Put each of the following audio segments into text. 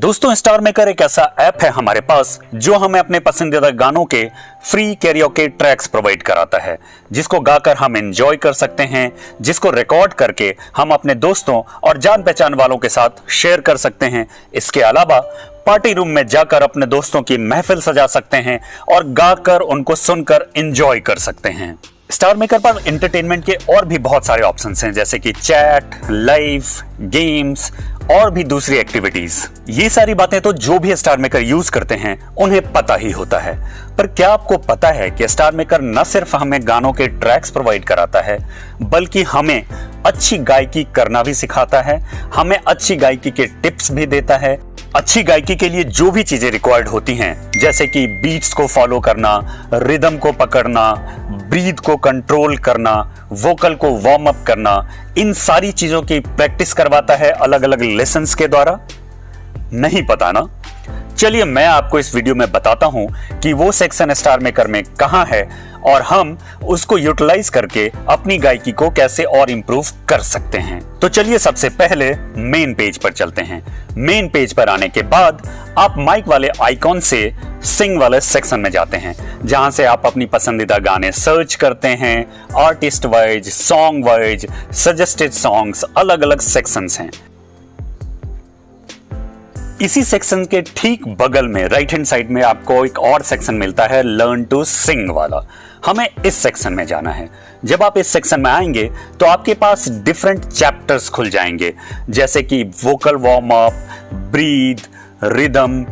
दोस्तों, star maker एक ऐसा ऐप है हमारे पास जो हमें अपने पसंदीदा गानों के फ्री कैरियोके ट्रैक्स प्रोवाइड कराता है, जिसको गाकर हम एंजॉय कर सकते हैं, जिसको रिकॉर्ड करके हम अपने दोस्तों और जान पहचान वालों के साथ शेयर कर सकते हैं। इसके अलावा पार्टी रूम में जाकर अपने दोस्तों की महफिल सजा सकते हैं और गाकर उनको सुनकर एंजॉय कर सकते हैं। स्टार मेकर पर एंटरटेनमेंट के और भी बहुत सारे ऑप्शंस हैं, जैसे कि चैट, लाइव, गेम्स और भी दूसरी एक्टिविटीज। ये सारी बातें तो जो भी स्टार मेकर यूज करते हैं उन्हें पता ही होता है। पर क्या आपको पता है कि स्टार मेकर न सिर्फ हमें गानों के ट्रैक्स प्रोवाइड कराता है, बल्कि हमें अच्छी गायकी करना भी सिखाता है, हमें अच्छी गायकी के टिप्स भी देता है। अच्छी गायकी के लिए जो भी चीजें रिक्वायर्ड होती हैं, जैसे कि बीट्स को फॉलो करना, रिदम को पकड़ना, ब्रीथ को कंट्रोल करना, वोकल को वार्म अप करना, इन सारी चीजों की प्रैक्टिस करवाता है अलग अलग लेसन्स के द्वारा। नहीं पता ना? चलिए मैं आपको इस वीडियो में बताता हूं कि वो सेक्शन स्टार मेकर में कहां है और हम उसको यूटिलाइज करके अपनी गायकी को कैसे और इंप्रूव कर सकते हैं। तो चलिए सबसे पहले मेन पेज पर चलते हैं। मेन पेज पर आने के बाद आप माइक वाले आइकॉन से सिंग वाले सेक्शन में जाते हैं, जहां से आप अपनी पसंदीदा गाने सर्च करते हैं। Artist wise, song wise, suggested songs, अलग अलग सेक्शंस हैं। इसी सेक्शन के ठीक बगल में राइट हैंड साइड में आपको एक और सेक्शन मिलता है, लर्न टू सिंग वाला। हमें इस सेक्शन में जाना है। जब आप इस सेक्शन में आएंगे तो आपके पास डिफरेंट चैप्टर्स खुल जाएंगे, जैसे कि vocal warm up, breath, rhythm,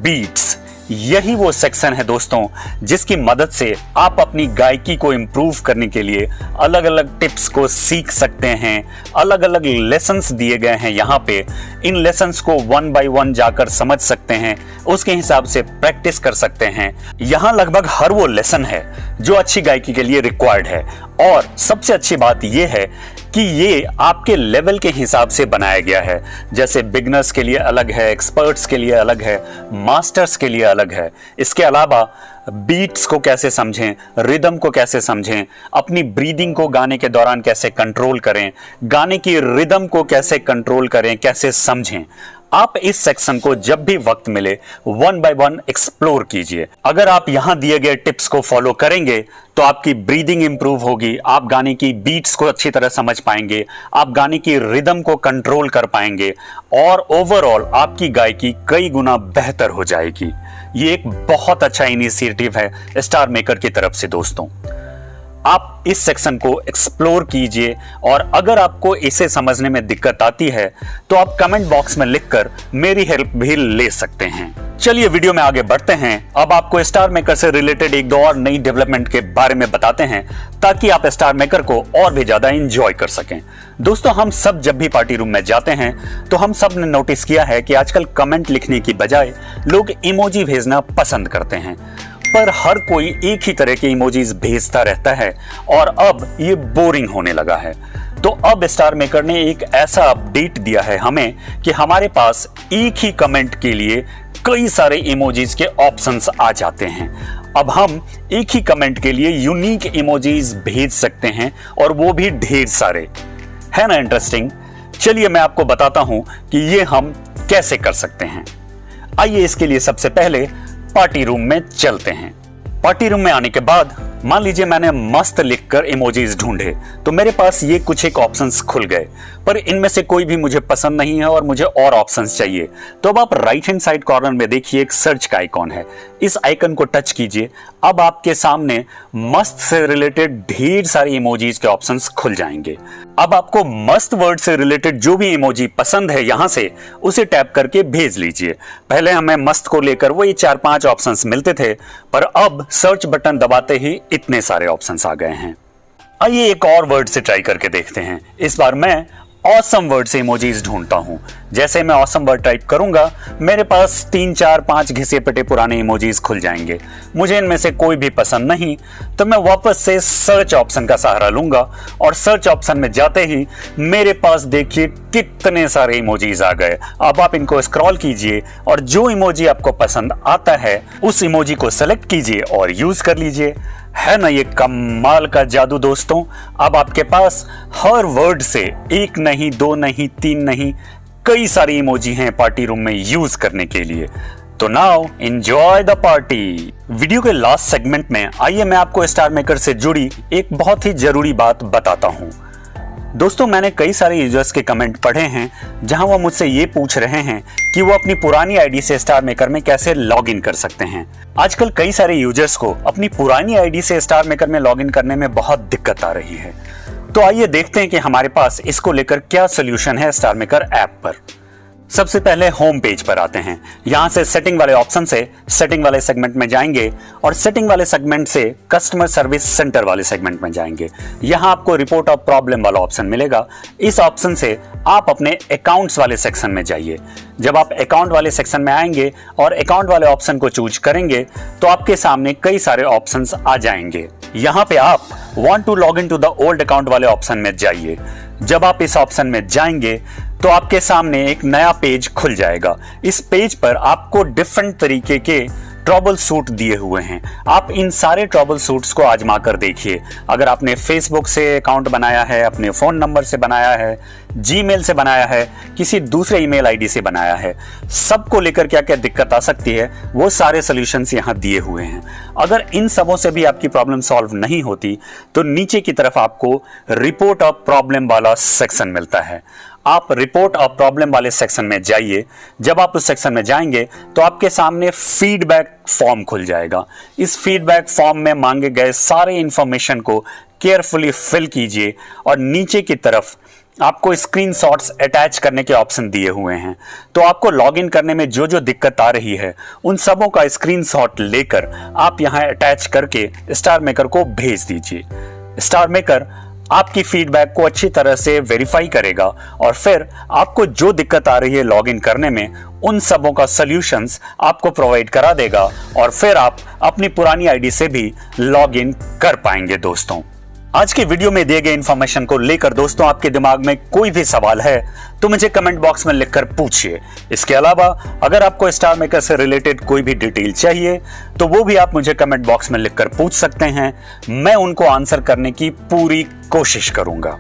beats. यही वो सेक्शन है दोस्तों, जिसकी मदद से आप अपनी गायकी को इंप्रूव करने के लिए अलग अलग टिप्स को सीख सकते हैं। अलग अलग लेसन्स दिए गए हैं यहाँ पे। इन लेसन्स को 1 बाय 1 जाकर समझ सकते हैं, उसके हिसाब से प्रैक्टिस कर सकते हैं। यहाँ लगभग हर वो लेसन है जो अच्छी गायकी के लिए रिक्वायर्ड है। और सबसे अच्छी बात यह है कि ये आपके लेवल के हिसाब से बनाया गया है। जैसे बिगनर्स के लिए अलग है, एक्सपर्ट्स के लिए अलग है, मास्टर्स के लिए अलग है। इसके अलावा बीट्स को कैसे समझें, रिदम को कैसे समझें, अपनी ब्रीदिंग को गाने के दौरान कैसे कंट्रोल करें, गाने की रिदम को कैसे कंट्रोल करें, कैसे समझें। आप इस सेक्शन को जब भी वक्त मिले 1 बाय 1 एक्सप्लोर कीजिए। अगर आप यहां दिए गए टिप्स को फॉलो करेंगे तो आपकी ब्रीदिंग इंप्रूव होगी, आप गाने की बीट्स को अच्छी तरह समझ पाएंगे, आप गाने की रिदम को कंट्रोल कर पाएंगे और ओवरऑल आपकी गायकी कई गुना बेहतर हो जाएगी। ये एक बहुत अच्छा इनिशिएटिव है स्टार मेकर की तरफ से दोस्तों। आप इस सेक्शन को एक्सप्लोर कीजिए और अगर आपको इसे समझने में दिक्कत आती है तो आप कमेंट बॉक्स में लिखकर मेरी हेल्प भी ले सकते हैं। चलिए वीडियो में आगे बढ़ते हैं। अब आपको स्टार मेकर से रिलेटेड एक दो और नई डेवलपमेंट के बारे में बताते हैं, ताकि आप स्टार मेकर को और भी ज्यादा एंजॉय कर सकें। दोस्तों, हम सब जब भी पार्टी रूम में जाते हैं तो हम सब ने नोटिस किया है कि आजकल कमेंट लिखने की बजाय लोग इमोजी भेजना पसंद करते हैं। पर हर कोई एक ही तरह के इमोजीज भेजता रहता है और अब ये बोरिंग होने लगा है। तो अब स्टार मेकर ने एक ऐसा अपडेट दिया है हमें कि हमारे पास एक ही कमेंट के लिए कई सारे इमोजीज के ऑप्शंस आ जाते हैं। अब हम एक ही कमेंट के लिए यूनिक इमोजीज भेज सकते हैं और वो भी ढेर सारे। है ना इंटरेस्टिंग? चलिए मैं आपको बताता हूं कि ये हम कैसे कर सकते हैं। आइए इसके लिए सबसे पहले पार्टी रूम में चलते हैं। पार्टी रूम में आने के बाद मान लीजिए मैंने मस्त लिखकर इमोजीज ढूंढे तो मेरे पास ये कुछ एक ऑप्शंस खुल गए, पर इनमें से कोई भी मुझे पसंद नहीं है और मुझे और ऑप्शंस चाहिए। तो अब आप राइट हैंड साइड कॉर्नर में देखिए एक सर्च का आइकॉन है, इस आइकन को टच कीजिए। अब आपके सामने मस्त से रिलेटेड ढेर सारे इमोजीज के ऑप्शंस खुल जाएंगे। अब आपको मस्त वर्ड से रिलेटेड जो भी इमोजी पसंद है यहां से उसे टैप करके भेज लीजिए। पहले हमें मस्त को लेकर वही 4-5 ऑप्शंस मिलते थे, पर अब सर्च बटन दबाते ही इतने सारे ऑप्शंस आ गए हैं। आइए एक और वर्ड से ट्राई करके देखते हैं। इस बार मैं ऑसम वर्ड से इमोजीज ढूंढता हूं। जैसे मैं ऑसम वर्ड टाइप करूंगा मेरे पास 3, 4, 5 घिसे पिटे पुराने इमोजीज खुल जाएंगे। मुझे इनमें से कोई भी पसंद नहीं तो मैं वापस से सर्च ऑप्शन का सहारा लूंगा और सर्च ऑप्शन में जाते ही मेरे पास देखिए कितने सारे इमोजीज आ गए। अब आप इनको स्क्रॉल कीजिए और जो इमोजी आपको पसंद आता है उस इमोजी को सेलेक्ट कीजिए और यूज कर लीजिए। है ना ये कमाल का जादू दोस्तों? अब आपके पास हर वर्ड से 1 नहीं, 2 नहीं, 3 नहीं, कई सारी इमोजी हैं पार्टी रूम में यूज करने के लिए। तो now enjoy the party. Video के लास्ट सेगमेंट में आइए मैं आपको स्टार मेकर से जुड़ी एक बहुत ही जरूरी बात बताता हूं। दोस्तों, मैंने कई सारे यूजर्स के कमेंट पढ़े हैं जहां वो मुझसे ये पूछ रहे हैं कि वो अपनी पुरानी आईडी से स्टार मेकर में कैसे लॉगिन कर सकते हैं। आजकल कई सारे यूजर्स को अपनी पुरानी आईडी से स्टार मेकर में लॉगिन करने में बहुत दिक्कत आ रही है। तो आइए देखते हैं कि हमारे पास इसको लेकर क्या सोल्यूशन है स्टार मेकर ऐप पर। सबसे पहले होम पेज पर आते हैं। यहां से सेटिंग वाले ऑप्शन से सेटिंग वाले सेगमेंट में जाएंगे और सेटिंग वाले सेगमेंट से कस्टमर सर्विस सेंटर वाले सेगमेंट में जाएंगे। यहां आपको रिपोर्ट ऑफ प्रॉब्लम वाला ऑप्शन मिलेगा। इस ऑप्शन से आप अपने अकाउंट्स वाले सेक्शन में जाइए। जब आप अकाउंट वाले सेक्शन में आएंगे और अकाउंट वाले ऑप्शन को चूज करेंगे तो आपके सामने कई सारे ऑप्शंस आ जाएंगे। यहाँ पे आप want to log in to the old account वाले ऑप्शन में जाइए। जब आप इस ऑप्शन में जाएंगे तो आपके सामने एक नया पेज खुल जाएगा। इस पेज पर आपको डिफरेंट तरीके के ट्रबल शूट दिए हुए हैं। आप इन सारे ट्रबल शूट्स को आजमा कर देखिए। अगर आपने फेसबुक से अकाउंट बनाया है, अपने फोन नंबर से बनाया है, जीमेल से बनाया है, किसी दूसरे ईमेल आईडी से बनाया है, सबको लेकर क्या क्या दिक्कत आ सकती है वो सारे सॉल्यूशंस यहाँ दिए हुए हैं। अगर इन सबों से भी आपकी प्रॉब्लम सॉल्व नहीं होती तो नीचे की तरफ आपको रिपोर्ट ऑफ प्रॉब्लम वाला सेक्शन मिलता है। आप रिपोर्ट ऑफ प्रॉब्लम वाले सेक्शन में जाइए। जब आप उस सेक्शन में जाएंगे तो आपके सामने फीडबैक फॉर्म खुल जाएगा। इस फीडबैक फॉर्म में मांगे गए सारे इंफॉर्मेशन को केयरफुली फिल कीजिए और नीचे की तरफ आपको स्क्रीनशॉट्स अटैच करने के ऑप्शन दिए हुए हैं। तो आपको लॉगिन करने में जो जो दिक्कत आ रही है उन सबों का स्क्रीनशॉट लेकर आप यहां अटैच करके स्टार मेकर को भेज दीजिए। स्टार मेकर आपकी फीडबैक को अच्छी तरह से वेरीफाई करेगा और फिर आपको जो दिक्कत आ रही है लॉगिन करने में उन सबों का सॉल्यूशंस आपको प्रोवाइड करा देगा और फिर आप अपनी पुरानी आईडी से भी लॉगिन कर पाएंगे। दोस्तों, आज के वीडियो में दिए गए इंफॉर्मेशन को लेकर दोस्तों आपके दिमाग में कोई भी सवाल है तो मुझे कमेंट बॉक्स में लिखकर पूछिए। इसके अलावा अगर आपको स्टार मेकर से रिलेटेड कोई भी डिटेल चाहिए तो वो भी आप मुझे कमेंट बॉक्स में लिखकर पूछ सकते हैं। मैं उनको आंसर करने की पूरी कोशिश करूंगा।